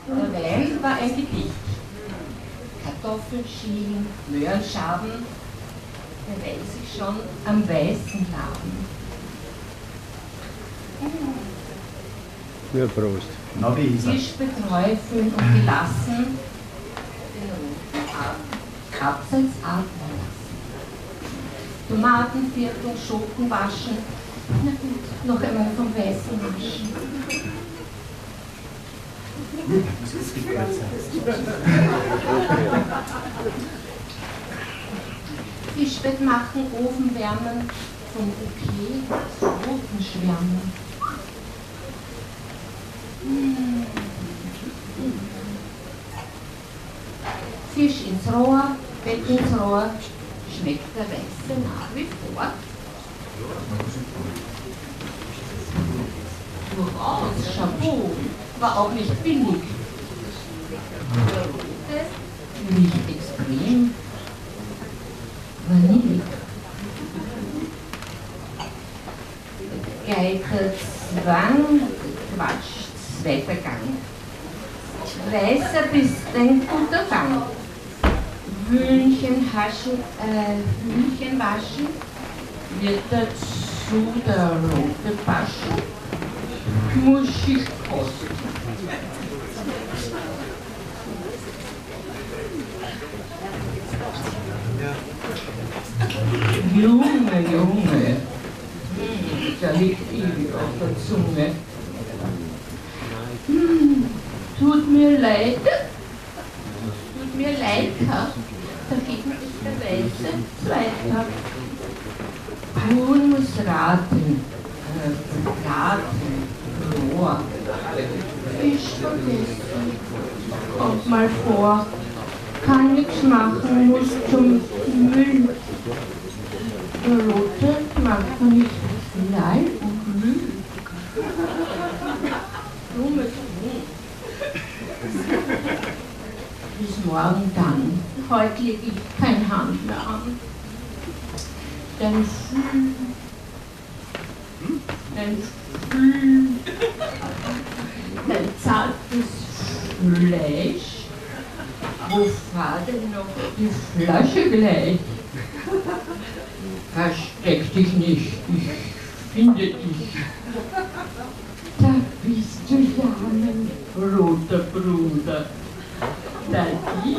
Der Wein war ein Gedicht. Kartoffeln, Schälen, Möhrenschaben, erweist sich schon am weißen Laben. Ja, Prost. Na, wie ist er? Fisch beträufeln und gelassen, den roten Abseits atmen lassen. Tomatenviertel, Schoten waschen, na gut, noch einmal vom Weißen waschen. Das ist die Freizeit. Fischbett machen, Ofen wärmen, vom Okay zu roten schwärmen. Fisch ins Rohr, Bett ins Rohr, schmeckt der Weiße nach wie vor. Durchaus, Chapeau, war auch nicht billig. Der Rote, nicht extrem, vanillig. Geiter Zwang, Quatsch, zweiter Gang. Weißer bist ein guter Fang. Hühnchen waschen, wird dazu der rote Baschen, muss ich kosten. Junge, der liegt ewig auf der Zunge. Tut mir leid, dagegen ist der Weiße Zweiter. Huhn muss raten, Rohr, Fisch vergessen, kommt mal vor, kann nichts machen, muss zum Müll. Der Rote mag man nicht Leid und Müll. Dummes Huhn. Bis morgen dann. Heute lege ich kein Hand mehr an. Dein zartes Fleisch, wo fahr denn noch die Flasche gleich? Versteck dich nicht, ich finde dich. Da bist du ja, mein roter Bruder. Da die.